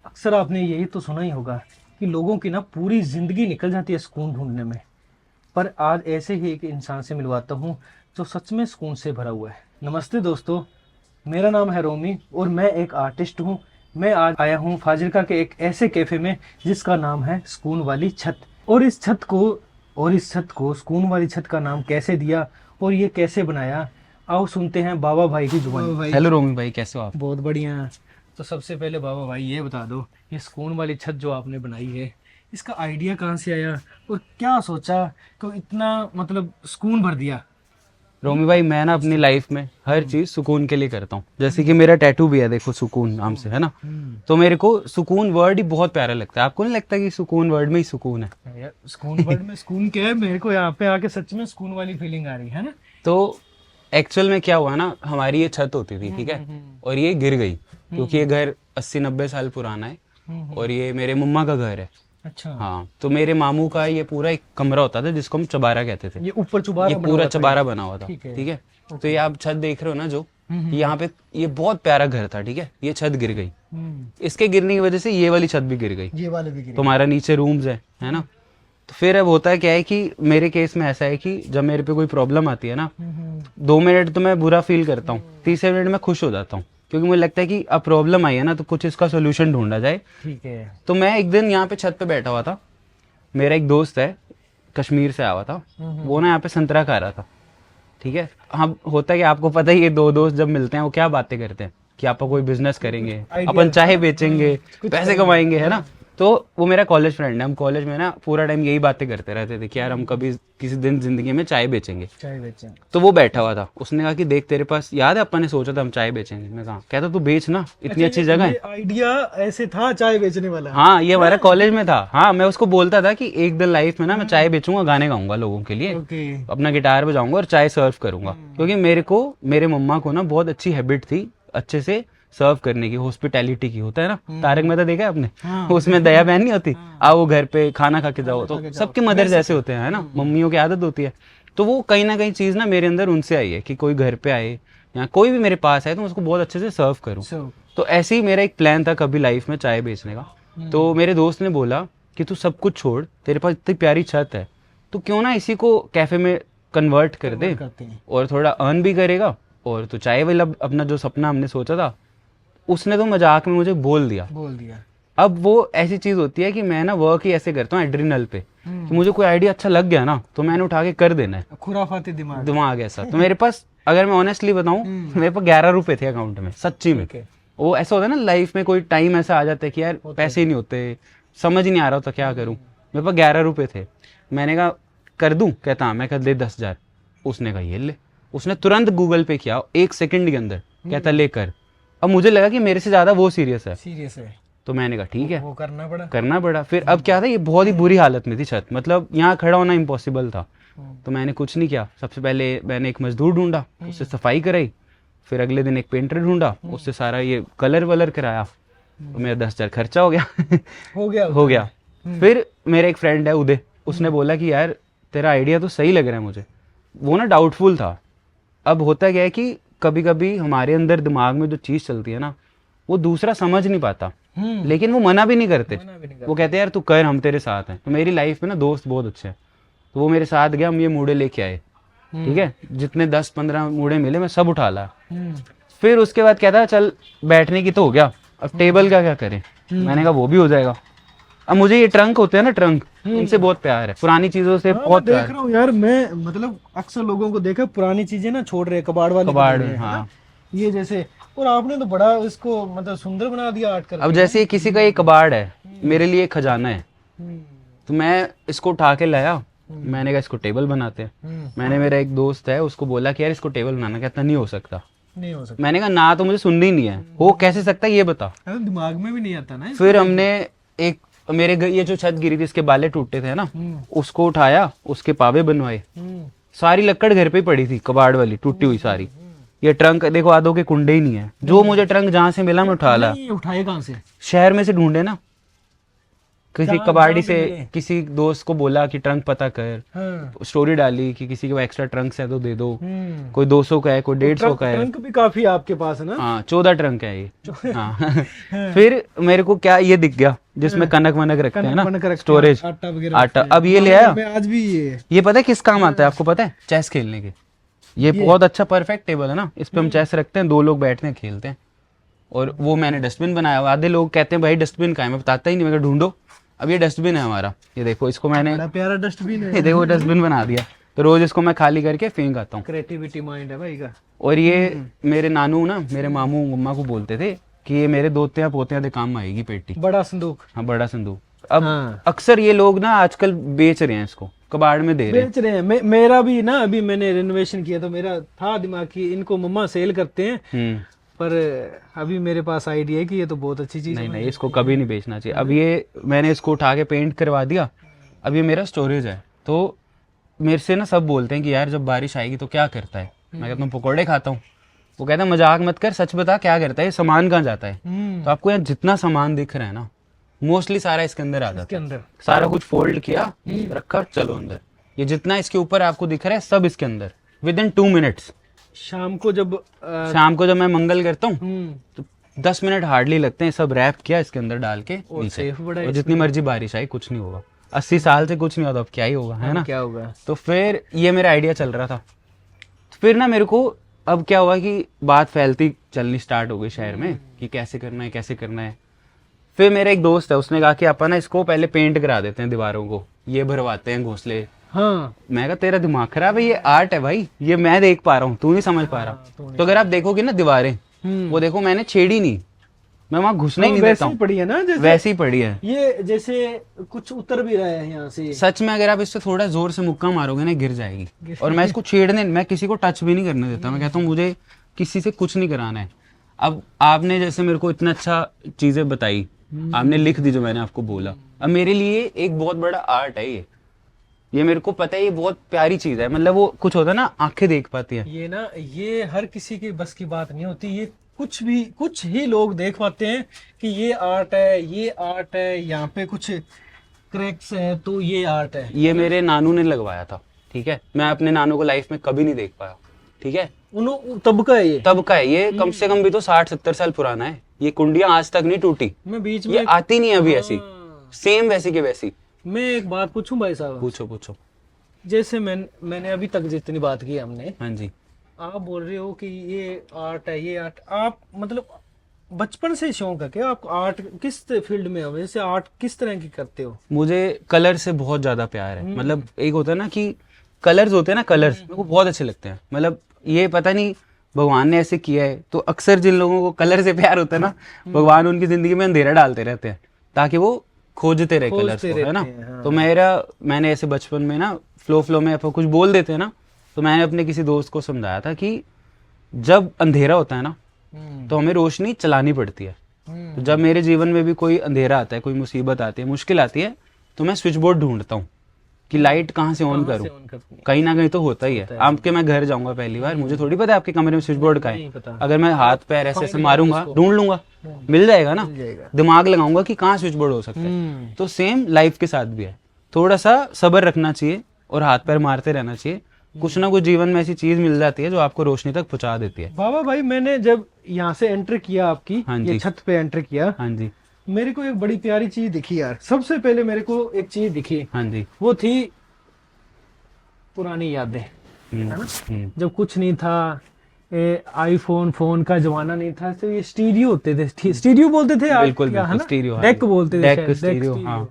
अक्सर आपने यही तो सुना ही होगा कि लोगों की ना पूरी जिंदगी निकल जाती है सुकून ढूंढने में। पर आज ऐसे ही एक इंसान से मिलवाता हूँ जो सच में सुकून से भरा हुआ है। नमस्ते दोस्तों, मेरा नाम है रोमी और मैं एक आर्टिस्ट हूँ। मैं आज आया हूँ फाजिलका के एक ऐसे कैफे में जिसका नाम है सुकून वाली छत। और इस छत को सुकून वाली छत का नाम कैसे दिया और ये कैसे बनाया, आओ सुनते हैं बाबा भाई की जुबानी। भाई हेलो रोमी भाई, कैसे हो आप? बहुत बढ़िया। तो सबसे पहले बाबा भाई ये बता दो, ये सुकून वाली छत जो आपने बनाई है, इसका आइडिया कहाँ से आया और क्या सोचा तो इतना मतलब सुकून भर दिया। रोमी भाई, मैं ना अपनी लाइफ में हर चीज सुकून के लिए करता हूँ। जैसे कि मेरा टैटू भी है, देखो, सुकून नाम से, है ना। तो मेरे को सुकून वर्ड ही बहुत प्यारा लगता है। आपको नहीं लगता कि सुकून वर्ड में ही सुकून है? यार सुकून वर्ड में सुकून क्या है, मेरे को यहाँ पे आके सच में सुकून वाली फीलिंग आ रही है ना। तो एक्चुअल में क्या हुआ ना, हमारी ये छत होती थी, ठीक है, और ये गिर गई क्योंकि ये घर 80-90 साल पुराना है और ये मेरे मम्मा का घर है। अच्छा। हाँ, तो मेरे मामू का ये पूरा एक कमरा होता था जिसको हम चबारा कहते थे। ये ऊपर चुबारा ये बना पूरा हुआ था। चबारा बना हुआ था, ठीक है। ठीक है। तो ये आप छत देख रहे हो ना, जो यहाँ पे ये बहुत प्यारा घर था, ठीक है। ये छत गिर गई, इसके गिरने की वजह से ये वाली छत भी गिर गई। ये वाले भी गिरे। तुम्हारा नीचे रूम्स है ना। तो फिर अब होता है क्या है कि मेरे केस में ऐसा है कि जब मेरे पे कोई प्रॉब्लम आती है ना, 2 मिनट तो मैं बुरा फील करता हूँ, तीसरे मिनट में खुश हो जाता हूँ, क्योंकि मुझे लगता है कि अब प्रॉब्लम आई है ना तो कुछ इसका सोल्यूशन ढूंढा जाए। ठीक है। तो मैं एक दिन यहाँ पे छत पे बैठा हुआ था, मेरा एक दोस्त है, कश्मीर से आया हुआ था, वो ना यहाँ पे संतरा खा रहा था, ठीक है। हम होता है कि आपको पता ही है, दो दोस्त जब मिलते हैं वो क्या बातें करते हैं कि आप कोई बिजनेस करेंगे, अपन चाय बेचेंगे, पैसे कमाएंगे, है ना। तो वो मेरा कॉलेज फ्रेंड है, हम कॉलेज में ना पूरा टाइम यही बातें करते रहते थे कि यार हम कभी किसी दिन जिंदगी में चाय बेचेंगे। चाय बेचें। तो वो बैठा हुआ था, उसने कहा कि देख, तेरे पास याद है अपन ने सोचा था हम चाय बेचेंगे। मैं कहा, कहता तू बेच ना, इतनी अच्छी जगह है। आइडिया ऐसे था चाय बेचने वाला। हाँ, ये हमारा कॉलेज में था। हाँ, मैं उसको बोलता था कि एक दिन लाइफ में ना मैं चाय बेचूंगा, गाने गाऊंगा लोगों के लिए, ओके। अपना गिटार बजाऊंगा और चाय सर्व करूंगा, क्योंकि मेरे मम्मा को ना बहुत अच्छी हैबिट थी अच्छे से सर्व करने की, हॉस्पिटैलिटी की। होता है ना, तारक मेहता देखा है आपने? हाँ। उसमें दया बहन नहीं होती, आओ घर पे खाना खा के जाओ। तो सबके मदर जैसे होते हैं, है ना, मम्मियों की आदत होती है। तो वो कहीं ना कहीं चीज ना मेरे अंदर उनसे आई है कि कोई घर पे आए या कोई भी मेरे पास आए तो मैं उसको बहुत अच्छे से सर्व करूँ। तो ऐसे ही मेरा एक प्लान था कभी लाइफ में चाय बेचने का। तो मेरे दोस्त ने बोला कि तू सब कुछ छोड़, तेरे पास इतनी प्यारी छत है, तो क्यों ना इसी को कैफे में कन्वर्ट कर दे और थोड़ा अर्न भी करेगा, और तो चाय वाला अपना जो सपना हमने सोचा था, उसने तो मजाक में मुझे बोल दिया। अब वो ऐसी चीज होती है कि मैं ना वर्क ही ऐसे करता हूँ एड्रिनल पे, कि मुझे कोई आइडिया अच्छा लग गया ना तो मैंने उठा के कर देना है। खुराफाती दिमाग ऐसा। तो मेरे पास, अगर मैं ऑनेस्टली बताऊं, मेरे पास 11 रुपए थे अकाउंट में, सच्ची में। वो ऐसा होता है ना लाइफ में, कोई टाइम ऐसा आ जाता है कि यार पैसे ही नहीं होते, समझ ही नहीं आ रहा होता क्या करूं। मेरे पास 11 रुपए थे। मैंने कहा कर दूं, कहता हाँ। मैं कहा दे 10,000। उसने कहा ये ले। उसने तुरंत गूगल पे किया 1 सेकंड के अंदर, कहता ले कर। अब मुझे लगा कि मेरे से ज्यादा वो सीरियस है। तो मैंने कहा ठीक है, वो करना पड़ा। फिर अब क्या था, ये बहुत ही बुरी हालत में थी छत, मतलब यहाँ खड़ा होना इम्पॉसिबल था। तो मैंने कुछ नहीं किया, सबसे पहले मैंने एक मजदूर ढूंढा, उससे सफाई कराई। फिर अगले दिन एक पेंटर ढूंढा, उससे सारा ये कलर वलर कराया। तो मेरा 10,000 खर्चा हो गया। हो गया। फिर मेरा एक फ्रेंड है उदय, उसने बोला कि यार तेरा आइडिया तो सही लग रहा है मुझे। वो ना डाउटफुल था। अब होता क्या है कि कभी कभी हमारे अंदर दिमाग में जो चीज चलती है ना, वो दूसरा समझ नहीं पाता, लेकिन वो मना भी नहीं करते। वो कहते हैं यार तू कर, हम तेरे साथ हैं। तो मेरी लाइफ में ना दोस्त बहुत अच्छे हैं, तो वो मेरे साथ गया, हम ये मूड़े लेके आए, ठीक है। जितने 10-15 मूड़े मिले मैं सब उठा लाया। फिर उसके बाद कहता चल बैठने की तो हो गया, अब टेबल का क्या करें। मैंने कहा वो भी हो जाएगा। अब मुझे ये ट्रंक होते हैं ना, ट्रंक, इनसे बहुत प्यार है, पुरानी चीजों से बहुत प्यार देख रहा हूँ यार मैं, मतलब अक्सर लोगों को देखा पुरानी चीजें ना छोड़ रहे, कबाड़ वाले कबाड़। हैं, हाँ, ये जैसे। और आपने तो बड़ा इसको मतलब सुंदर बना दिया आर्ट करके। अब जैसे किसी का ये कबाड़ है, मेरे लिए खजाना है, तो मैं इसको उठा के लाया। मैंने कहा इसको टेबल बनाते हैं। मैंने, मेरा एक दोस्त है, उसको बोला कि यार इसको टेबल बनाना, कहता नहीं हो सकता। मैंने कहा ना, तो मुझे सुननी ही नहीं है, हो कैसे सकता है ये बता। दिमाग में भी नहीं आता ना। फिर हमने एक, मेरे घर ये जो छत गिरी थी इसके बाले टूटे थे ना, उसको उठाया, उसके पावे बनवाए। सारी लकड़ घर पे ही पड़ी थी, कबाड़ वाली टूटी हुई सारी। ये ट्रंक देखो, आधों के कुंडे ही नहीं है। जो मुझे ट्रंक जहां से मिला मैं उठा ला। उठाए कहाँ से? शहर में से ढूंढे ना, किसी जहाँ- कबाड़ी जहाँ से भी मिले। किसी दोस्त को बोला कि ट्रंक पता कर, हाँ। स्टोरी डाली कि किसी के पास एक्स्ट्रा ट्रंक्स है तो दे दो। हम्म। कोई 200 का है, कोई 150 का है। ट्रंक भी काफी आपके पास है ना? हाँ 14 ट्रंक है ये। हाँ फिर मेरे को क्या ये दिख गया जिसमें कनक वनक रखते हैं कनक वनक ना, रखते हैं, स्टोरेज, आटा वगैरह आटा। रखते हैं। अब ये ले हमारे आया। घर में आज भी ये है। ये पता है किस काम आता है आपको पता है? चेस खेलने के। ये बहुत अच्छा परफेक्ट टेबल है ना, इस पे हम चेस रखते हैं, 2 लोग बैठते हैं खेलते हैं। और वो मैंने डस्टबिन बनाया हुआ। आधे लोग कहते हैं भाई डस्टबिन कहाँ है, मैं बताता ही नहीं, मैं कहा ढूंढो। अब ये डस्टबिन है हमारा, ये देखो इसको मैंने, बड़ा प्यारा डस्टबिन ये है। देखो डस्टबिन बना दिया। तो रोज इसको मैं खाली करके फेंक आता हूँ। क्रिएटिविटी माइंड है भाई का। और ये मेरे नानू ना, मेरे मामू मम्मा को बोलते थे कि ये मेरे दोतिया पोतिया दे काम आएगी पेटी। बड़ा संदूक हाँ बड़ा संदूक। अब हाँ। अक्सर ये लोग ना आजकल बेच रहे हैं इसको, कबाड़ में दे रहे हैं। बेच रहे हैं। मेरा भी ना, अभी मैंने रिनोवेशन किया तो मेरा था दिमाग की इनको मम्मा सेल करते हैं, पर अभी मेरे पास आइडिया है कि ये तो बहुत अच्छी चीज है। नहीं इसको कभी नहीं बेचना चाहिए। अब ये मैंने इसको उठा के पेंट करवा दिया, अब ये मेरा स्टोरेज है। तो मेरे से ना सब बोलते हैं कि यार जब बारिश आएगी तो क्या करता है? मैं कहता हूँ पकौड़े खाता हूँ। वो कहता है मजाक मत कर, सच बता क्या करता है, ये सामान कहाँ जाता है? तो आपको यहाँ जितना सामान दिख रहा है ना, मोस्टली सारा इसके अंदर आ जाता इसके है। अंदर सारा कुछ फोल्ड किया, रखा, चलो अंदर। ये जितना इसके ऊपर आपको दिख रहा है सब इसके अंदर, विद इन 2 मिनट्स। शाम को जब शाम को जब मैं मंगल करता हूँ तो 10 मिनट हार्डली लगते हैं, सब रैप किया इसके अंदर डाल के और नीचे। सेफ बड़ा है और जितनी मर्जी बारिश आई कुछ नहीं होगा। 80 साल से कुछ नहीं होता, अब क्या ही होगा, है ना? क्या होगा? तो फिर ये मेरा आइडिया चल रहा था। फिर ना मेरे को अब क्या हुआ कि बात फैलती चलनी स्टार्ट हो गई शहर में कि कैसे करना है, कैसे करना है। फिर मेरा एक दोस्त है, उसने कहा कि अपन ना इसको पहले पेंट करा देते हैं दीवारों को, ये भरवाते हैं घोंसले। हाँ। मैं कहा तेरा दिमाग खराब है, ये आर्ट है भाई, ये मैं देख पा रहा हूँ, तू नहीं समझ पा रहा। तो अगर आप देखोगे ना दीवारें, वो देखो मैंने छेड़ी नहीं, मैं वहां घुसने ही नहीं देता वैसे ही हूँ, पड़ी है ना, जैसे वैसे ही पड़ी है। ये जैसे कुछ उतर भी रहा है यहाँ से। सच में अगर आप इससे थोड़ा जोर से मुक्का मारोगे ना, गिर जाएगी। और मैं इसको छेड़ने, मैं किसी को टच भी नहीं करने देता। मैं कहता हूँ मुझे किसी से कुछ नहीं कराना है। अब आपने जैसे मेरे को इतना अच्छा चीजें बताई, आपने लिख दी जो मैंने आपको बोला, अब मेरे लिए एक बहुत बड़ा आर्ट है ये मेरे को पता है, ये बहुत प्यारी चीज है। मतलब वो कुछ होता है ना, आंखें देख पाती है। ये ना, ये हर किसी की बस की बात नहीं होती। ये कुछ ही लोग देख पाते हैं कि ये आर्ट है, ये आर्ट है, यहाँ पे कुछ क्रैक्स है तो ये आर्ट है। ये मेरे नानू ने लगवाया था, ठीक है? मैं अपने नानू को लाइफ में कभी नहीं देख पाया, ठीक है? तब का है ये। तब का है ये, कम से कम भी तो 60-70 साल पुराना है। ये कुंडियां आज तक नहीं टूटी, मैं बीच ये में आती नहीं अभी ऐसी, सेम वैसी की वैसी। मैं एक बात पूछूं भाई साहब? पूछो पूछो। जैसे मैंने अभी तक जितनी बात की हमने, हाँ जी। आप बोल रहे हो कि ये आर्ट है, ये आर्ट, आप मतलब बचपन से शौक है क्या आपको आर्ट? किस फील्ड में हो? जैसे आर्ट किस तरह की करते हो? मुझे कलर से बहुत ज्यादा प्यार है। मतलब एक होता है ना कि कलर्स होते हैं ना, कलर्स मेरे को बहुत अच्छे लगते हैं। मतलब ये पता नहीं भगवान ने ऐसे किया है। तो अक्सर जिन लोगों को कलर से प्यार होता है ना, भगवान उनकी जिंदगी में अंधेरा डालते रहते हैं ताकि वो खोजते रहे कलर्स को, है ना? हाँ। तो मैंने ऐसे बचपन में ना फ्लो में कुछ बोल देते हैं ना, तो मैंने अपने किसी दोस्त को समझाया था कि जब अंधेरा होता है ना तो हमें रोशनी चलानी पड़ती है। तो जब मेरे जीवन में भी कोई अंधेरा आता है, कोई मुसीबत आती है, मुश्किल आती है, तो मैं स्विच बोर्ड ढूंढता हूँ कि लाइट कहाँ से ऑन करूँ। कहीं ना कहीं तो होता ही है। आपके मैं घर जाऊंगा पहली बार, मुझे थोड़ी पता है आपके कमरे में स्विच बोर्ड का है। अगर मैं हाथ पैर ऐसे ऐसे मारूंगा, ढूंढ लूंगा, मिल जाएगा ना। दिमाग लगाऊंगा कि कहाँ स्विच बोर्ड हो सकता है। तो सेम लाइफ के साथ भी है, थोड़ा सा सब्र रखना चाहिए और हाथ पैर मारते रहना चाहिए। कुछ ना कुछ जीवन में ऐसी चीज मिल जाती है जो आपको रोशनी तक पहुंचा देती है। बाबा भाई, मैंने जब यहाँ से एंटर किया आपकी, हाँ जी। ये छत पे एंटर किया, हाँ जी। मेरे को एक बड़ी प्यारी चीज दिखी यार। सबसे पहले मेरे को एक चीज दिखी, हाँ जी। वो थी पुरानी यादें, है ना? जब कुछ नहीं था, आईफोन फोन का जमाना नहीं था, तो ये स्टीरियो होते थे। स्टीरियो बोलते थे आप बिल्कुल क्या, है ना? स्टीरियो, हाँ डेक जी। बोलते थे डेक शायद, स्टीरियो, स्टीरियो। हाँ।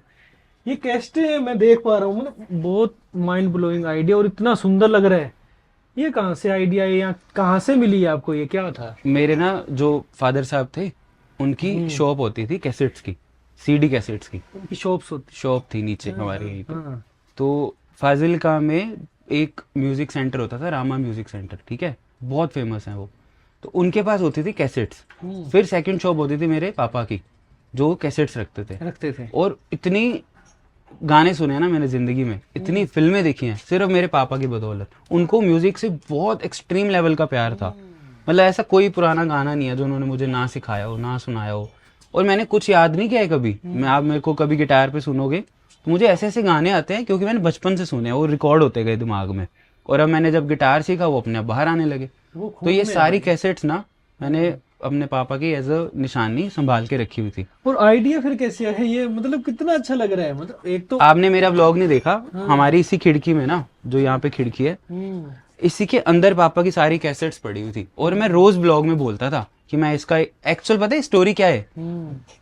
ये कैसे मैं देख पा रहा हूँ, मतलब बहुत माइंड ब्लोइंग आइडिया और इतना सुंदर लग रहा है। ये कहाँ से आइडिया है, या कहाँ से मिली आपको, ये क्या था? मेरे ना जो फादर साहब थे, उनकी शॉप होती थी कैसेट्स की, सीडी कैसेट्स की उनकी शॉप्स होती। शॉप थी नीचे हमारे यहीं पे। हाँ। तो फाजिलका में एक म्यूजिक सेंटर होता था, रामा म्यूजिक सेंटर, ठीक है? बहुत फेमस है वो। तो उनके पास होती थी कैसेट्स। फिर सेकंड शॉप होती थी मेरे पापा की, जो कैसेट्स रखते थे। और इतनी गाने सुने हैं ना मैंने जिंदगी में, इतनी फिल्में देखी हैं सिर्फ मेरे पापा की बदौलत। उनको म्यूजिक से बहुत एक्सट्रीम लेवल का प्यार था। मतलब ऐसा कोई पुराना गाना नहीं है जो उन्होंने मुझे ना सिखाया हो, ना सुनाया हो। और मैंने कुछ याद नहीं किया है कभी। मैं आप मेरे को कभी गिटार पे सुनोगे तो मुझे ऐसे ऐसे गाने आते हैं क्योंकि मैंने बचपन से सुने हैं, वो रिकॉर्ड होते गए दिमाग में, और अब मैंने जब गिटार सीखा वो अपने आप बाहर आने लगे। वो तो ये सारी कैसेट्स ना मैंने अपने पापा की एज अ निशानी संभाल के रखी हुई थी। और आइडिया फिर कैसे है ये, मतलब कितना अच्छा लग रहा है। मतलब एक तो आपने मेरा व्लॉग नहीं देखा, हमारी इसी खिड़की में ना, जो यहाँ पे खिड़की है, इसी के अंदर पापा की सारी कैसेट्स पड़ी हुई थी। और मैं रोज ब्लॉग में बोलता था कि मैं इसका एक्चुअल, पता है स्टोरी क्या है?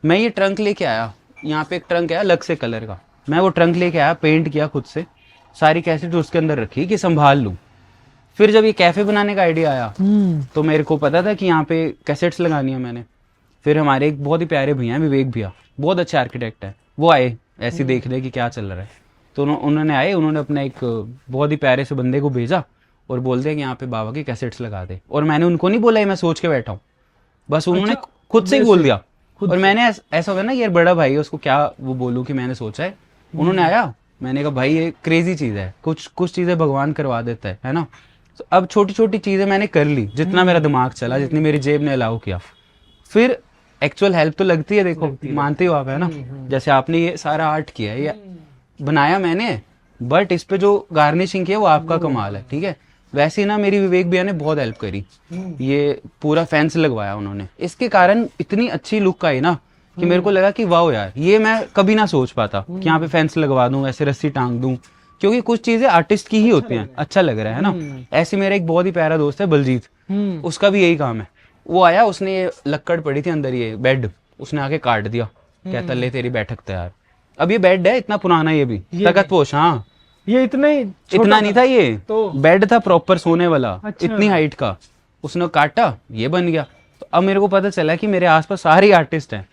मैं ये ट्रंक लेके आया, यहाँ पे एक ट्रंक है अलग से कलर का, मैं वो ट्रंक लेके आया, पेंट किया खुद से, सारी कैसेट उसके अंदर रखी कि संभाल लूं। फिर जब ये कैफे बनाने का आइडिया आया तो मेरे को पता था कि यहाँ पे कैसेट्स लगानी है मैंने। फिर हमारे एक बहुत ही प्यारे भैया हैं, विवेक भैया, बहुत अच्छे आर्किटेक्ट है, वो आए ऐसे देखने कि क्या चल रहा है। तो उन्होंने आए, उन्होंने अपना एक बहुत ही प्यारे से बंदे को भेजा और बोल दिया कि यहाँ पे बाबा की कैसेट्स लगा दे। और मैंने उनको नहीं बोला मैं सोच के बैठा हूँ, बस उन्होंने खुद से ही बोल दिया। और मैंने ऐसा होगा ना यार बड़ा भाई है, उसको क्या वो बोलूँ कि मैंने सोचा है। उन्होंने आया, मैंने कहा भाई ये क्रेजी चीज़ है, कुछ चीज़ें भगवान करवा देता है ना। तो अब छोटी छोटी चीज़ें मैंने कर ली, जितना मेरा दिमाग चला, जितनी मेरी जेब ने अलाउ किया। फिर एक्चुअल हेल्प तो लगती है, देखो मानते हो आप, है ना। जैसे आपने ये सारा आर्ट किया है, ये बनाया मैंने, बट इस पे जो गार्निशिंग किया वो आपका कमाल है, ठीक है। वैसे ही ना मेरी विवेक भैया ने बहुत हेल्प करी, ये पूरा फैंस लगवाया उन्होंने, इसके कारण इतनी अच्छी लुक आई ना कि मेरे को लगा कि वाह यार, ये मैं कभी ना सोच पाता कि यहाँ पे फैंस लगवा दूं, ऐसे रस्सी टांग दूं, क्योंकि कुछ चीजें आर्टिस्ट की ही होती हैं, अच्छा लग रहा है ना। ऐसे मेरा एक बहुत ही प्यारा दोस्त है बलजीत, उसका भी यही काम है। वो आया, उसने ये लक्कड़ पड़ी थी अंदर, ये बेड, उसने आके काट दिया, कहता ले तेरी बैठक तैयार। अब ये बेड है इतना पुराना, ये भी तकत पोश, हाँ ये इतना नहीं था, ये तो बेड था प्रॉपर सोने वाला, अच्छा। इतनी हाइट का, उसने काटा, ये बन गया। तो अब मेरे को पता चला कि मेरे आसपास सारे आर्टिस्ट हैं।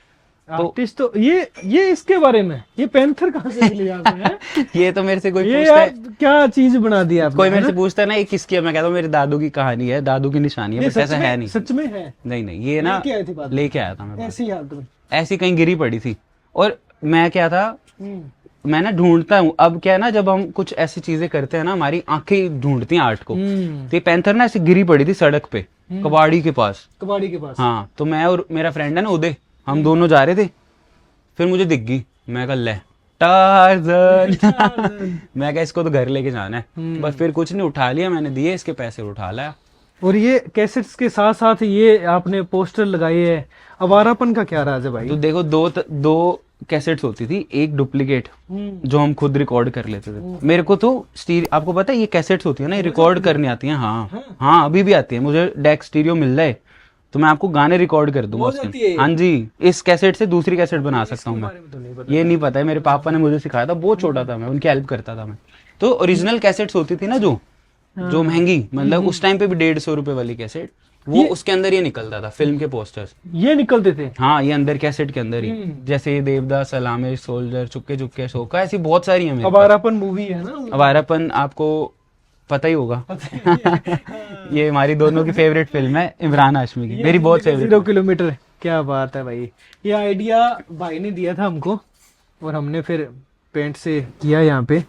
आर्टिस्ट तो ये इसके बारे में, ये पैंथर कहाँ से लिया आपने? ये तो मेरे से कोई ये पूछता है, क्या चीज बना दिया आपने? कोई मेरे से पूछता है ना ये किसकी है, मैं कहता हूँ मेरे दादू की कहानी है, दादू की निशानी है, बट ऐसा है नहीं। सच में है? नहीं, ये ना लेके आया था मैं, ऐसी हालत में, ऐसी कहीं गिरी पड़ी थी। और मैं क्या था, मैं ना ढूंढता हूँ, अब क्या है ना, जब हम कुछ ऐसी चीजें करते हैं ना, हमारी आंखें ढूंढती हैं आर्ट को। तो ये पैंथर ना ऐसे गिरी पड़ी थी सड़क पे, कबाड़ी के पास। हाँ, तो मैं और मेरा फ्रेंड है ना उदय, हम दोनों जा रहे थे, फिर मुझे दिख गई, मैं कहा ले टार्ज़न मैं कहा इसको तो घर लेके जाना है। बस फिर कुछ नहीं, उठा लिया मैंने, दिए इसके पैसे, उठा लाया। और ये कैसेट्स के साथ साथ ये आपने पोस्टर लगाए है, अवारापन का क्या राज है भाई? तो देखो दो कैसेट्स होती थी, एक डुप्लीकेट जो हम खुद रिकॉर्ड कर लेते थे। मेरे को तो आपको पता है ये कैसेट्स होती है ना, ये रिकॉर्ड करनी आती है। हाँ अभी भी आती है, मुझे डेक स्टीरियो मिल रहा है तो मैं आपको गाने रिकॉर्ड कर दूंगा उसके। हाँ जी, इस कैसेट से दूसरी कैसेट बना सकता हूँ मैं। ये नहीं पता है, मेरे पापा ने मुझे सिखाया था, बहुत छोटा था मैं, उनकी हेल्प करता था मैं। तो ओरिजिनल कैसेट्स होती थी ना जो महंगी, मतलब उस टाइम पे भी 150 रुपए वाली कैसेट, वो उसके अंदर ये निकलता था, फिल्म के पोस्टर्स ये निकलते थे। हाँ, ये अंदर कैसेट के अंदर ही, जैसे देवदास, सलामे, सोल्जर, चुपके चुपके, शोका, ऐसी बहुत सारी है। अवारापन मूवी है ना, अवारापन आपको पता ही होगा ये हमारी दोनों की फेवरेट फिल्म है, इमरान हाशमी की, मेरी बहुत फेवरेट। 0 किलोमीटर, क्या बात है भाई। ये आइडिया भाई ने दिया था हमको और हमने फिर पेंट से किया यहाँ पे,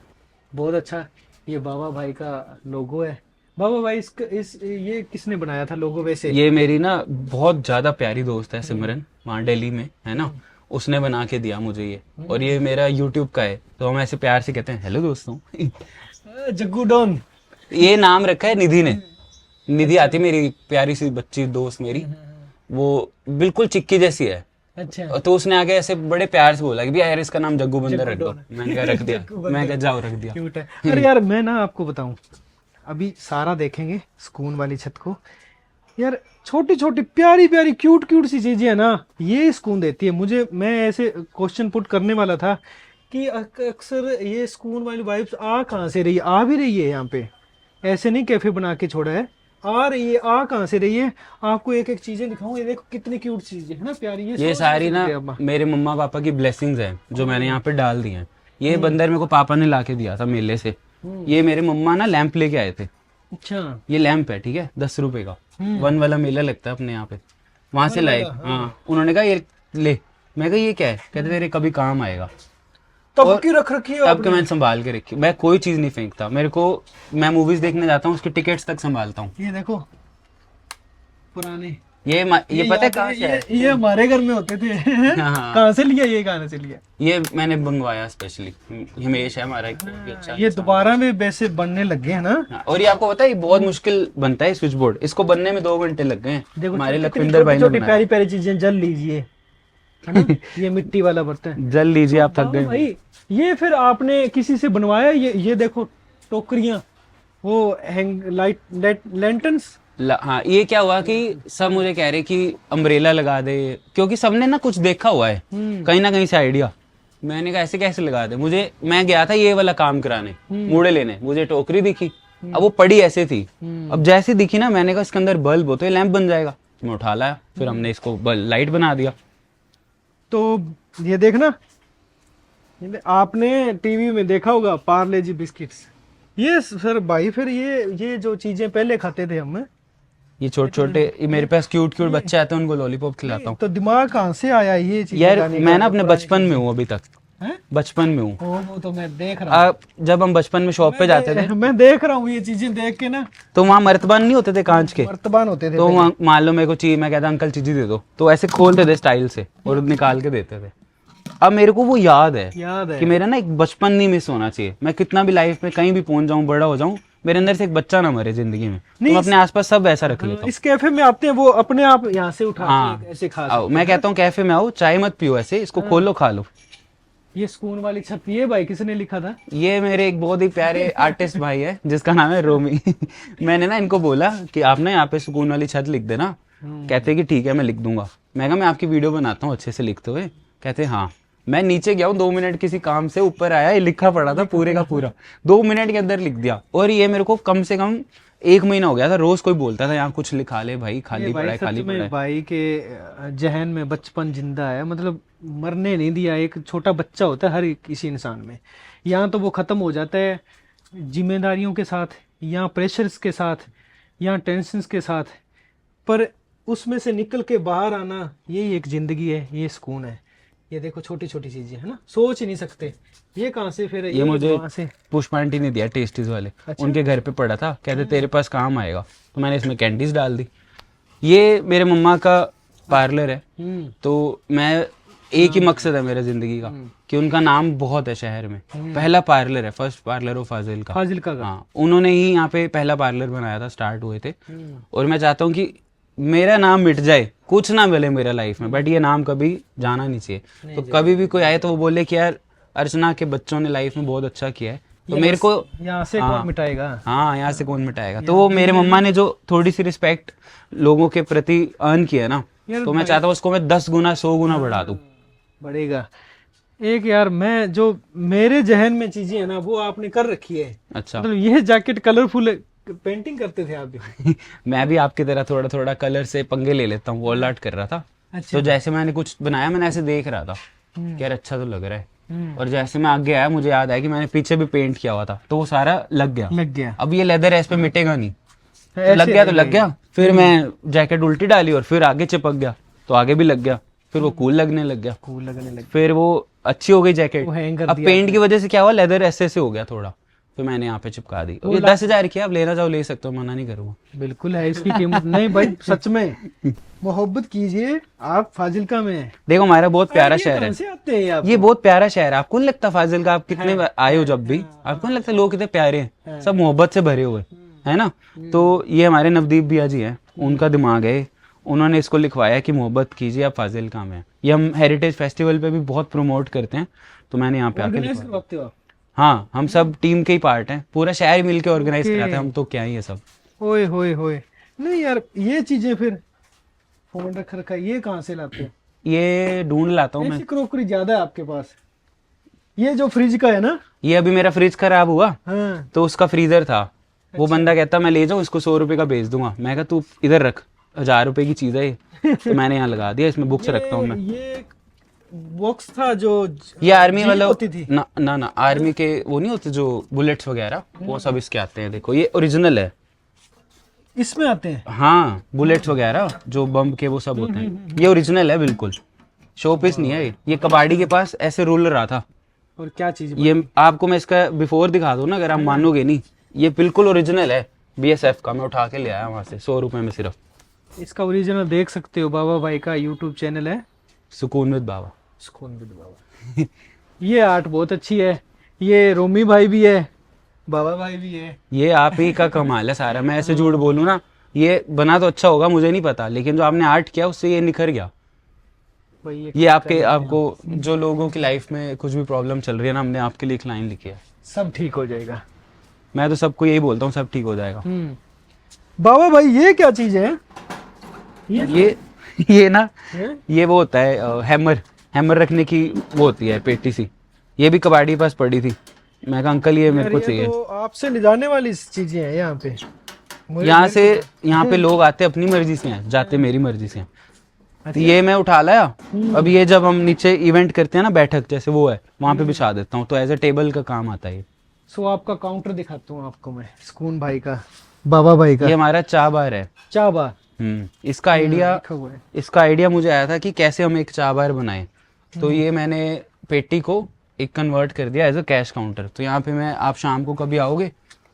बहुत अच्छा। ये बाबा भाई का लोगो है। बाबा भाई ये किसने बनाया था लोगो वैसे? ये मेरी ना बहुत ज्यादा प्यारी दोस्त है सिमरन, वहाँ दिल्ली में है ना, उसने बना के दिया मुझे ये। और ये मेरा यूट्यूब का है, तो हम ऐसे प्यार से कहते हैं हेलो दोस्तों जग्गू डॉन, ये नाम रखा है निधि ने। निधि आती मेरी प्यारी सी बच्ची दोस्त मेरी, वो बिल्कुल चिक्की जैसी है। अच्छा। तो उसने आगे ऐसे बड़े प्यार से बोला कि यार इसका नाम जग्गू बंदर रख दो। मैंने कहा रख दिया, मैं कहा जाओ रख दिया। क्यूट है। अरे यार मैं ना आपको बताऊं, अभी सारा देखेंगे सुकून वाली छत को, यार छोटी छोटी प्यारी प्यारी क्यूट सी चीजें है ना, ये सुकून देती है मुझे। मैं ऐसे क्वेश्चन पुट करने वाला था कि अक्सर ये सुकून वाली वाइब्स आ कहाँ से रही, आ भी रही है यहाँ पे, ऐसे नहीं कैफे बना के छोड़ा है, आ रही है, आ कहाँ से रही है। आपको एक एक चीजें दिखाऊं, ये देखो कितनी क्यूट चीजें है ना, प्यारी। ये सारी ना मेरे मम्मा पापा की ब्लेसिंग्स हैं जो मैंने यहाँ पे डाल दी हैं। ये बंदर मेरे को पापा ने लाके दिया था मेले से। ये मेरे मम्मा ना लैंप लेके आए थे। अच्छा। ये लैंप है, ठीक है, 10 रुपए का, 1 वाला मेला लगता है अपने यहाँ पे, वहां से लाए। हाँ, उन्होंने कहा ये ले, मैं कहा ये क्या है, कहते तेरे कभी काम आएगा। तब की रख रखी है, तब के मैंने संभाल के रखी, मैं कोई चीज नहीं फेंकता। मेरे को, मैं मूवीज देखने जाता हूँ उसकी टिकट्स तक संभालता हूँ। ये देखो पुराने ये पता है कहाँ से है? ये हमारे घर में होते थे। हाँ। कहाँ से लिया ये, कहाँ से लिया? ये मैंने मंगवाया स्पेशली, हिमेश है हमारा एक बहुत ही अच्छा ये इंसान। दोबारा में वैसे बनने लगे हैं ना। हाँ, और ये आपको पता है ये बहुत मुश्किल बनता है स्विच बोर्ड, इसको बनने में 2 घंटे लग गए हैं। देखो हमारे कितनी लखविंदर भाई ने छोटी बनाया। प्यारी प्यारी चीजें, जल लीजिए, है ना? ये मिट्टी वाला बर्तन। जल लीजिए, आप थक हाँ गए। भाई, ये फिर आपने किसी से बनवाया? ये देखो टोकरियां, वो हैंग लाइट लैंटर्न्स। हाँ, ये क्या हुआ कि सब मुझे कह रहे कि अम्ब्रेला लगा दे, क्योंकि सबने ना कुछ देखा हुआ है कहीं ना कहीं से आइडिया। मैंने कहा ऐसे कैसे लगा दे, मैं गया था ये वाला काम कराने, मूड़े लेने, मुझे टोकरी दिखी, अब वो पड़ी ऐसे थी, अब जैसे दिखी ना मैंने कहा इसके अंदर बल्ब हो तो ये लैंप बन जाएगा, मैं उठा लाया, फिर हमने इसको लाइट बना दिया। तो ये देखना, आपने टीवी में देखा होगा पार्ले जी बिस्किट्स। ये सर भाई, फिर ये जो चीजें पहले खाते थे हम, ये छोटे छोटे मेरे पास क्यूट बच्चे आते हैं, उनको लॉलीपॉप खिलाता हूँ। तो दिमाग कहाँ से आया ये चीज? यार मैं ना अपने बचपन में हूँ, अभी तक बचपन में हूँ। वो तो मैं देख रहा हूँ, जब हम बचपन में शॉप पे जाते थे, मैं देख रहा हूँ ये चीजें देख के ना। तो वहाँ मर्तबान नहीं होते थे कांच के, मर्तबान होते थे तो वहाँ मान लो मेरे को चाहिए, मैं कहता अंकल चीजी दे दो, तो ऐसे खोलते थे स्टाइल से और निकाल के देते थे। अब मेरे को वो याद है कि मेरा ना एक बचपन नहीं मिस होना चाहिए। मैं कितना भी लाइफ में कहीं भी पहुंच जाऊं, बड़ा हो जाऊं, मेरे अंदर से एक बच्चा ना मरे जिंदगी में, तो मैं अपने आसपास सब ऐसा रख लेता हूँ। इस कैफे में आते हैं वो अपने आप यहाँ से उठा के ऐसे खा आओ, मैं कहता हूँ कैफे में आओ, चाय मत पियो, ऐसे इसको खोलो खा लो। ये सुकून वाली छत, ये भाई किसने लिखा था? ये मेरे एक बहुत ही प्यारे आर्टिस्ट भाई है जिसका नाम है रोमी। मैंने ना इनको बोला कि आप ना यहाँ पे सुकून वाली छत लिख देना, कहते कि ठीक है मैं लिख दूंगा। मैं कहा मैं आपकी वीडियो बनाता हूँ अच्छे से लिखते हुए, कहते हाँ। मैं नीचे गया हूँ 2 मिनट किसी काम से, ऊपर आया, ये लिखा पड़ा था पूरे का पूरा, 2 मिनट के अंदर लिख दिया। और ये मेरे को कम से कम 1 महीना हो गया था, रोज कोई बोलता था यहाँ कुछ लिखा ले भाई, खाली पड़ा है, खाली पड़ा है। भाई के जहन में बचपन जिंदा है, मतलब मरने नहीं दिया। एक छोटा बच्चा होता है हर किसी इंसान में, यहाँ तो वो खत्म हो जाता है जिम्मेदारियों के साथ, यहाँ प्रेशर्स के साथ, यहाँ टेंशन्स के साथ, पर उसमें से निकल के बाहर आना, यही एक जिंदगी है, ये सुकून है। ये देखो छोटी छोटी चीजें है ना, सोच ही नहीं सकते। ये कहाँ से फिर? ये मुझे पुष्पा आंटी ने दिया, टेस्टीज वाले। अच्छा? उनके घर पे पड़ा था, कहते तेरे पास काम आएगा, तो मैंने इसमें कैंडीज डाल दी। ये मेरे मम्मा का पार्लर है, तो मैं एक ही मकसद है मेरे जिंदगी का कि उनका नाम बहुत है शहर में, पहला पार्लर है, फर्स्ट पार्लर ऑफ फाजिल का। हाँ, उन्होंने ही यहाँ पे पहला पार्लर बनाया था, स्टार्ट हुए थे। और मैं चाहता हूँ कि मेरा नाम मिट जाए, कुछ ना मिले मेरा लाइफ में, बट ये नाम कभी जाना नहीं चाहिए। तो कभी भी कोई आए तो वो बोले कि यार अर्चना के बच्चों ने लाइफ में बहुत अच्छा किया है, तो मेरे को यहाँ से कौन मिटाएगा? हाँ, यहाँ से कौन मिटाएगा। तो वो मेरे मम्मा ने जो थोड़ी सी रिस्पेक्ट लोगों के प्रति अर्न किया ना, तो मैं चाहता हूँ उसको मैं 10 गुना 100 गुना बढ़ा दूँ। बढ़ेगा। एक यार, मैं जो मेरे जहन में चीजें है ना, वो आपने कर रखी है। अच्छा, मतलब ये जैकेट कलरफुल है, पेंटिंग करते थे आप भी? मैं भी आपकी तरह थोड़ा थोड़ा कलर से पंगे ले लेता हूँ, वॉल आर्ट कर रहा था। अच्छा। तो जैसे मैंने कुछ बनाया, मैंने ऐसे देख रहा था कि यार अच्छा तो लग रहा है, और जैसे मैं आगे आया मुझे याद आया कि मैंने पीछे भी पेंट किया हुआ था, तो वो सारा लग गया। अब ये लेदर है, इस पे मिटेगा नहीं, तो लग गया तो लग गया। फिर मैं जैकेट उल्टी डाली और फिर आगे चिपक गया, तो आगे भी लग गया। फिर वो कूल लगने लग गया, फिर वो अच्छी हो गई जैकेट। अब पेंट की वजह से क्या हुआ, लेदर ऐसे हो गया थोड़ा, तो मैंने यहाँ पे चिपका दी। ये 10,000 की, आप लेना चाहो ले सकते हो, मना नहीं करूँगा। बिल्कुल है, इसकी कीमत नहीं भाई, सच में मोहब्बत कीजिए, आप फाजिलका में। देखो हमारा बहुत प्यारा शहर है, है ये बहुत प्यारा शहर है। आपको नहीं लगता फाजिलका, आप कितने आए हो जब भी, आपको नहीं लगता लोग कितने प्यारे हैं, सब मोहब्बत से भरे हुए है ना? तो ये हमारे नवदीप भैया जी हैं, उनका दिमाग है, उन्होंने इसको लिखवाया कि मोहब्बत कीजिए आप फाजिलका में। ये हम हेरिटेज फेस्टिवल पे भी बहुत प्रमोट करते हैं, तो मैंने यहाँ पे आके, हाँ हम सब टीम के ही पार्ट हैं, पूरा शहर मिलके ऑर्गेनाइज कराते हैं हम, तो क्या ही है सब। ओए होए होए, नहीं यार ये चीजें फिर फोन रख रखा, ये कहाँ से लाते हैं? ये ढूंढ लाता हूँ मैं। क्रोकरी ज्यादा है आपके पास। ये जो फ्रिज का है ना, ये अभी मेरा फ्रिज खराब हुआ, हाँ। तो उसका फ्रीजर था। अच्छा। वो बंदा कहता मैं ले जाऊँ इसको 100 रुपए का बेच दूंगा। मैं कहा तू इधर रख, 1000 रुपए की चीज है ये। तो मैंने यहाँ लगा दिया, इसमें बुक्स रखता हूँ मैं। ये बॉक्स था जो ये आर्मी वाला होती थी ना, ना ना आर्मी के वो नहीं होते जो बुलेट्स वगैरह, वो सब इसके आते हैं। देखो ये ओरिजिनल है, इसमें आते हैं। हाँ बुलेट्स वगैरह जो बम के वो सब होते हैं, ये ओरिजिनल है बिल्कुल, शो पीस नहीं है ये कबाड़ी के पास ऐसे रोल रहा था। और क्या चीज, ये आपको मैं इसका बिफोर दिखा दूं ना, अगर आप मानोगे नहीं, ये बिल्कुल ओरिजिनल है BSF का, मैं उठा के ले आया वहां से 100 रुपए में सिर्फ। इसका ओरिजिनल देख सकते हो, बाबा भाई का यूट्यूब चैनल है सुकून विद बाबा। सुकून विद बाबा। ये आर्ट बहुत अच्छी है, ये रोमी भाई भी है, बाबा भाई भी है। ये आप ही का कमाल है सारा, मैं ऐसे झूठ बोलूँ ना, ये बना तो अच्छा होगा मुझे नहीं पता, लेकिन जो आपने आर्ट किया उससे ये निखर गया। भाई ये आपको जो लोगों की लाइफ में कुछ भी प्रॉब्लम चल रही है ना, हमने आपके लिए एक लाइन लिखी है, सब ठीक हो जाएगा। मैं तो सबको यही बोलता हूँ, सब ठीक हो जाएगा। बाबा भाई ये क्या चीज है? ये ना, है? ये वो होता है हैमर रखने की वो होती है पेटी सी, ये भी कबाड़ी के पास पड़ी थी, मैं कहा अंकल ये मेरे को चाहिए। तो आपसे ले जाने वाली चीजें हैं यहाँ पे। यहाँ पे लोग आते अपनी मर्जी से हैं, जाते मेरी मर्जी से हैं। तो ये मैं उठा लाया, अब ये जब हम नीचे इवेंट करते हैं ना, बैठक जैसे वो है, वहां पे बिछा देता हूँ, तो एज ए टेबल का काम आता है ये। सो आपका काउंटर दिखाता हूँ आपको मैं, सुकून भाई का, बाबा भाई का। ये हमारा चाय बार है। चाय बार। इसका आइडिया मुझे आया था कि कैसे हम एक चाय बार बनाएं, तो ये मैंने पेटी को एक कन्वर्ट कर दिया एज अ कैश काउंटर। तो यहाँ पे मैं, आप शाम को कभी आओगे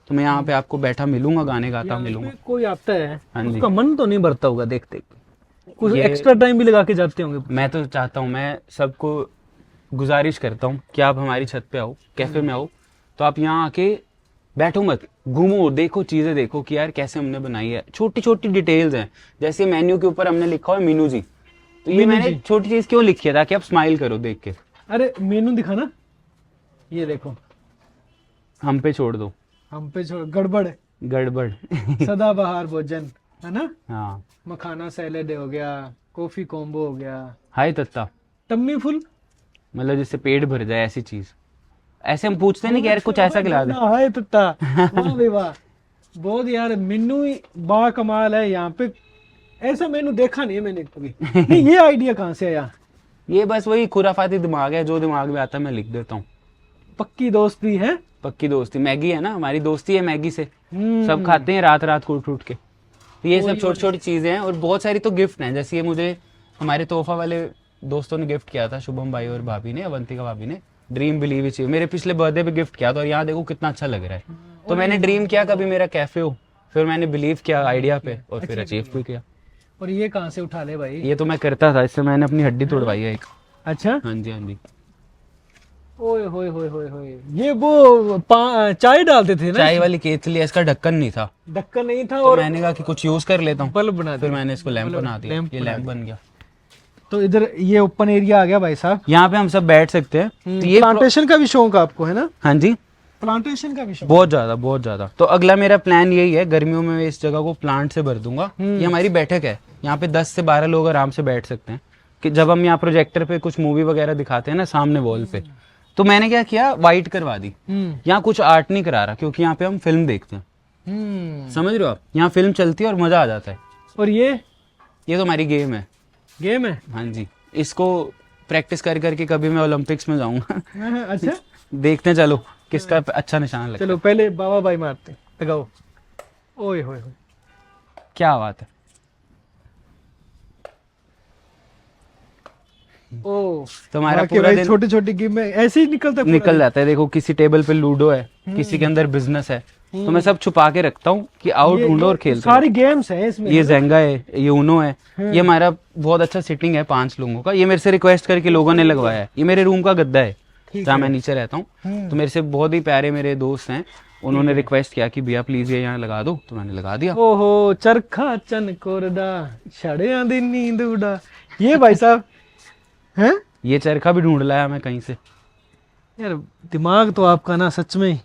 तो मैं यहाँ पे आपको बैठा मिलूंगा, गाने गाता मिलूंगा। कोई आता है, हाँ जी। उसका मन तो नहीं भरता होगा देखते, कुछ एक्स्ट्रा टाइम भी लगा के जाते होंगे। मैं तो चाहता हूँ, मैं सबको गुजारिश करता हूँ कि आप हमारी छत पे आओ, कैफे में आओ, तो आप यहाँ आके बैठो मत, घूमो, देखो, चीजें देखो कि यार कैसे हमने बनाई है। छोटी छोटी डिटेल्स हैं, जैसे मेन्यू के ऊपर हमने लिखा हुआ है मीनू जी, तो ये मैंने छोटी चीज क्यों लिखी है, ताकि आप स्माइल करो देख के। अरे मेनू दिखाना, ये देखो, हम पे छोड़ दो, हम पे छोड़, गड़बड़ सदाबहार भोजन है ना। हाँ, मखाना सैलेड हो गया, कॉफी कॉम्बो हो गया, हाय तत्ता, टम्मी फुल, मतलब जिससे पेट भर जाए ऐसी चीज। ऐसे हम पूछते नहीं कि यार कुछ ऐसा खिला दे। हाय तत्ता, वाह बे वाह, बहुत यार मेनू ही बा कमाल है यहाँ पे, ऐसा मेनू देखा नहीं है मैंने कभी। नहीं, ये आइडिया कहाँ से आया? ये बस वही खुराफाती दिमाग है, जो दिमाग में आता है मैं लिख देता हूँ। पक्की दोस्ती है, पक्की दोस्ती, मैगी है ना हमारी, दोस्ती है मैगी से, सब खाते हैं रात रात को उठ के। तो ये सब छोटी छोटी चीजें हैं, और बहुत सारी तो गिफ्ट हैं, जैसे ये मुझे हमारे तोहफा वाले दोस्तों ने गिफ्ट किया था, शुभम भाई और भाभी ने, अवंतिका भाभी ने, ड्रीम बिलीव इच यू, मेरे पिछले बर्थडे पे गिफ्ट किया था, और यहाँ देखो कितना अच्छा लग रहा है। तो मैंने ड्रीम किया कभी मेरा कैफे हो, फिर मैंने बिलीव किया आइडिया पे, और फिर अचीव भी किया। और ये कहाँ से उठा ले भाई? ये तो मैं करता था, इससे मैंने अपनी हड्डी तोड़वाई है एक। अच्छा, हाँ जी, हाँ जी। ओए होए होए होए होए, ये वो चाय डालते थे ना, चाय वाली केतली, इसका ढक्कन नहीं था, ढक्कन नहीं था, तो और मैंने कहा कि कुछ यूज कर लेता हूँ, बल्ब बना फिर दिया। मैंने इसको लैंप बना दिया, लैंप ये लैंप बन गया। तो इधर ये ओपन एरिया आ गया भाई साहब, यहाँ पे हम सब बैठ सकते हैं। तो ये प्लांटेशन का भी शौक आपको है ना? हाँ जी, प्लांटेशन का भी शौक बहुत ज्यादा, बहुत ज्यादा। तो अगला मेरा प्लान यही है, गर्मियों में मैं इस जगह को प्लांट से भर दूंगा। ये हमारी बैठक है, यहाँ पे 10 से 12 लोग आराम से बैठ सकते हैं, कि जब हम यहाँ प्रोजेक्टर पे कुछ मूवी वगैरह दिखाते हैं ना सामने वॉल पे, तो मैंने क्या किया, वाइट करवा दी। यहाँ कुछ आर्ट नहीं करा रहा, क्योंकि यहाँ पे हम फिल्म देखते हैं, समझ रहे हो आप, यहाँ फिल्म चलती है और मजा आ जाता है। और ये तो हमारी गेम है। गेम है? हाँ जी, इसको प्रैक्टिस कर करके कभी मैं ओलंपिक्स में जाऊंगा। अच्छा, देखते हैं, चलो किसका अच्छा निशान लगता है। चलो पहले बाबा भाई मारते, लगाओ। ओए होए होए, क्या बात है। ओ तो हमारा पूरा दिन छोटी छोटी गेम में ऐसे ही निकल जाता है। देखो, किसी टेबल पे लूडो है, किसी के अंदर बिजनेस है, तो मैं सब छुपा के रखता हूँ कि आओ ढूंढो और खेलते सारी गेम्स है इसमें। ये जेंगा है, ये ऊनो है, ये हमारा बहुत अच्छा सिटिंग है 5 लोगों का। ये मेरे से रिक्वेस्ट करके लोगों ने लगवाया है। ये मेरे रूम का गद्दा है जहाँ मैं नीचे रहता हूँ। तो मेरे से बहुत ही प्यारे मेरे दोस्त हैं, उन्होंने रिक्वेस्ट किया कि भैया प्लीज ये यहाँ लगा दो, तो मैंने लगा दिया। ओहो, चरखा चनकोरदा छड़ियां दी नींद उड़ा। ये भाई साहब हैं, ये चरखा भी ढूंढ लाया मैं कहीं से। यार दिमाग तो आपका ना सच में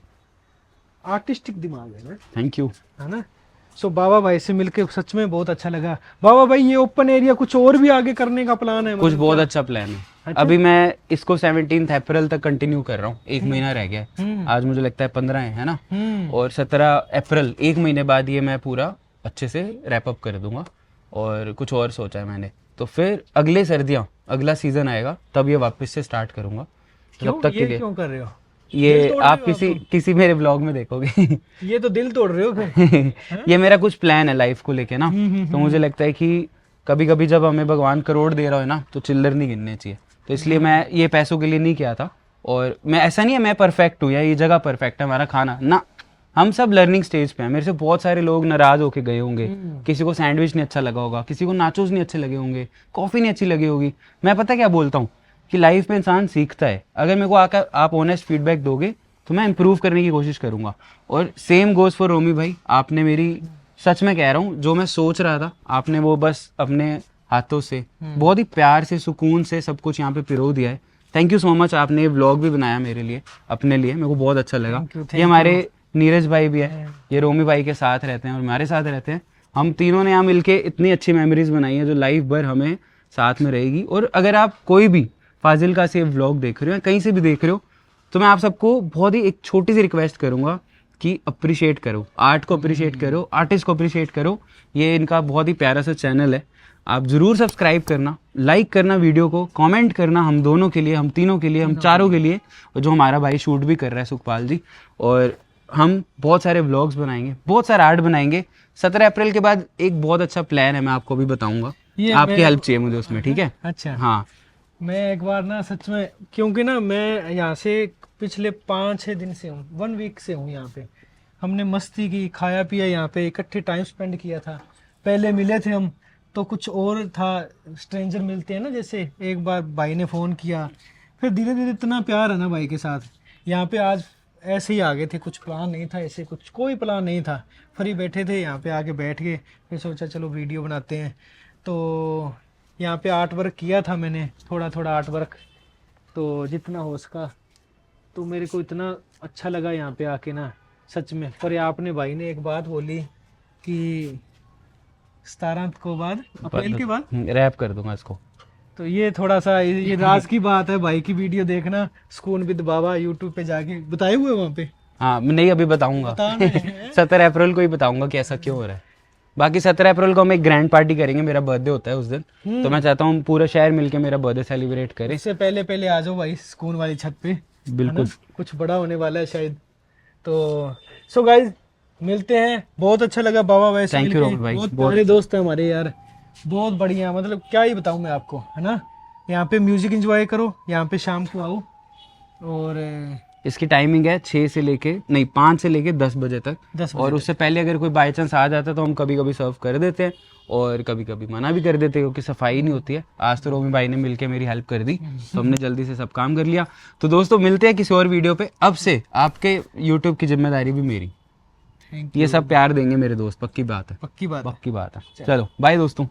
आर्टिस्टिक दिमाग है ना। Thank you. है ना। सो बाबा भाई से मिलके सच में बहुत अच्छा लगा। बाबा भाई ये ओपन एरिया कुछ और भी आगे करने का प्लान है? कुछ बहुत अच्छा प्लान है। अच्छा? अभी मैं इसको 17 अप्रैल तक कंटिन्यू कर रहा हूँ, 1 महीना रह गया है। आज मुझे लगता है 15 है ना। और 17 अप्रैल 1 महीने बाद ये मैं पूरा अच्छे से रैप अप कर दूंगा। और कुछ और सोचा है मैंने, तो फिर अगले सर्दियाँ, अगला सीजन आएगा तब ये वापस से स्टार्ट करूंगा। तब तक के लिए क्यों कर रहे हो ये आप किसी मेरे ब्लॉग में देखोगे। ये तो दिल तोड़ रहे हो फिर। ये मेरा कुछ प्लान है लाइफ को लेके ना। तो मुझे लगता है कि कभी कभी जब हमें भगवान करोड़ दे रहा है ना, तो चिल्लर नहीं गिनने चाहिए। तो इसलिए मैं ये पैसों के लिए नहीं किया था। और मैं ऐसा नहीं है मैं परफेक्ट हूँ या ये जगह परफेक्ट है हमारा खाना ना, हम सब लर्निंग स्टेज पे हैं। मेरे से बहुत सारे लोग नाराज होके गए होंगे, किसी को सैंडविच नहीं अच्छा लगा होगा, किसी को नाचोस नहीं अच्छे लगे होंगे, कॉफ़ी नहीं अच्छी लगी होगी। मैं पता क्या बोलता हूँ कि लाइफ में इंसान सीखता है। अगर मेरे को आकर आप ऑनेस्ट फीडबैक दोगे तो मैं इंप्रूव करने की कोशिश करूँगा। और सेम गोज़ फॉर रोमी भाई, आपने मेरी, सच में कह रहा हूँ, जो मैं सोच रहा था आपने वो बस अपने हाथों से बहुत ही प्यार से, सुकून से सब कुछ यहाँ पे पिरो दिया है। Thank you so much. आपने ये व्लॉग भी बनाया मेरे लिए, अपने लिए, मेरे को बहुत अच्छा लगा। ये हमारे नीरज भाई भी है, ये रोमी भाई के साथ रहते हैं और हमारे साथ रहते हैं। हम तीनों ने यहाँ मिलके इतनी अच्छी मेमोरीज बनाई है जो लाइफ भर हमें साथ में रहेगी। और अगर आप कोई भी फाजिल्का से व्लॉग देख रहे हो या कहीं से भी देख रहे हो तो मैं आप सबको बहुत ही एक छोटी सी रिक्वेस्ट करूँगा कि अप्रिशिएट करो, आर्ट को अप्रिशिएट करो, आर्टिस्ट को अप्रिशिएट करो। ये इनका बहुत ही प्यारा सा चैनल है, आप ज़रूर सब्सक्राइब करना, लाइक करना वीडियो को, कमेंट करना हम दोनों के लिए, हम तीनों के लिए, हम चारों के लिए, और जो हमारा भाई शूट भी कर रहा है सुखपाल जी। और हम बहुत सारे व्लॉग्स बनाएंगे, बहुत सारा आर्ट बनाएंगे। 17 अप्रैल के बाद एक बहुत अच्छा प्लान है, मैं आपको भी बताऊंगा। आपकी हेल्प चाहिए मुझे उसमें, ठीक है? अच्छा हाँ, मैं एक बार ना सच में, क्योंकि ना मैं यहाँ से पिछले 5-6 दिन से हूँ, 1 वीक से हूँ यहाँ पे। हमने मस्ती की, खाया पिया, यहाँ पे इकट्ठे टाइम स्पेंड किया था। पहले मिले थे हम तो कुछ और था, स्ट्रेंजर मिलते हैं ना, जैसे एक बार भाई ने फ़ोन किया, फिर धीरे धीरे इतना प्यार है ना भाई के साथ। यहाँ पे आज ऐसे ही आ गए थे, कुछ प्लान नहीं था, ऐसे कुछ कोई प्लान नहीं था, फ्री बैठे थे, यहाँ पे आके बैठ गए। फिर सोचा चलो वीडियो बनाते हैं। तो यहाँ पे आर्ट वर्क किया था मैंने, थोड़ा थोड़ा आर्ट वर्क, तो जितना हो सका। तो मेरे को इतना अच्छा लगा यहाँ पे आके ना, सच में। पर आपने भाई ने एक बात बोली कि 17 को बाद, अप्रैल के बाद रैप कर दूंगा इसको। तो ये थोड़ा सा ये राज की बात है। भाई की वीडियो देखना, सुकून विद बाबा यूट्यूब पे जाके, बताए हुए वहाँ पे। हाँ, नहीं अभी बताऊंगा। बताना है। 17 अप्रैल को ही बताऊंगा कि ऐसा क्यों हो रहा है। बाकी 17 अप्रैल को हम एक ग्रैंड पार्टी करेंगे, मेरा बर्थडे होता है उस दिन। तो मैं चाहता हूँ पूरा शहर मिलके मेरा बर्थडे सेलिब्रेट करे। इससे पहले पहले आ जाओ भाई सुकून वाली छत पे, बिल्कुल। है ना? कुछ बड़ा होने वाला है शायद। तो सो गाइज, मिलते हैं। बहुत अच्छा लगा बाबा, वैसे Thank you, मिलके। रोहन भाई। बहुत प्यारे दोस्त हैं हमारे यार, बहुत बढ़िया। मतलब क्या ही बताऊं मैं आपको, है ना? यहाँ पे म्यूजिक एंजॉय करो, यहाँ पे शाम को आओ। और इसकी टाइमिंग है 6 से लेके, नहीं 5 से लेके 10 बजे तक। 10 बजे और उससे पहले अगर कोई बाई चांस आ जाता है तो हम कभी कभी सर्व कर देते हैं और कभी कभी मना भी कर देते हैं, क्योंकि सफाई नहीं होती है। आज तो रोमी भाई ने मिलके मेरी हेल्प कर दी, तो हमने जल्दी से सब काम कर लिया। तो दोस्तों मिलते हैं किसी और वीडियो पे। अब से आपके यूट्यूब की जिम्मेदारी भी मेरी। थैंक ये सब प्यार देंगे मेरे दोस्त, पक्की बात है, पक्की बात है। पक्की बात है। चलो बाय दोस्तों।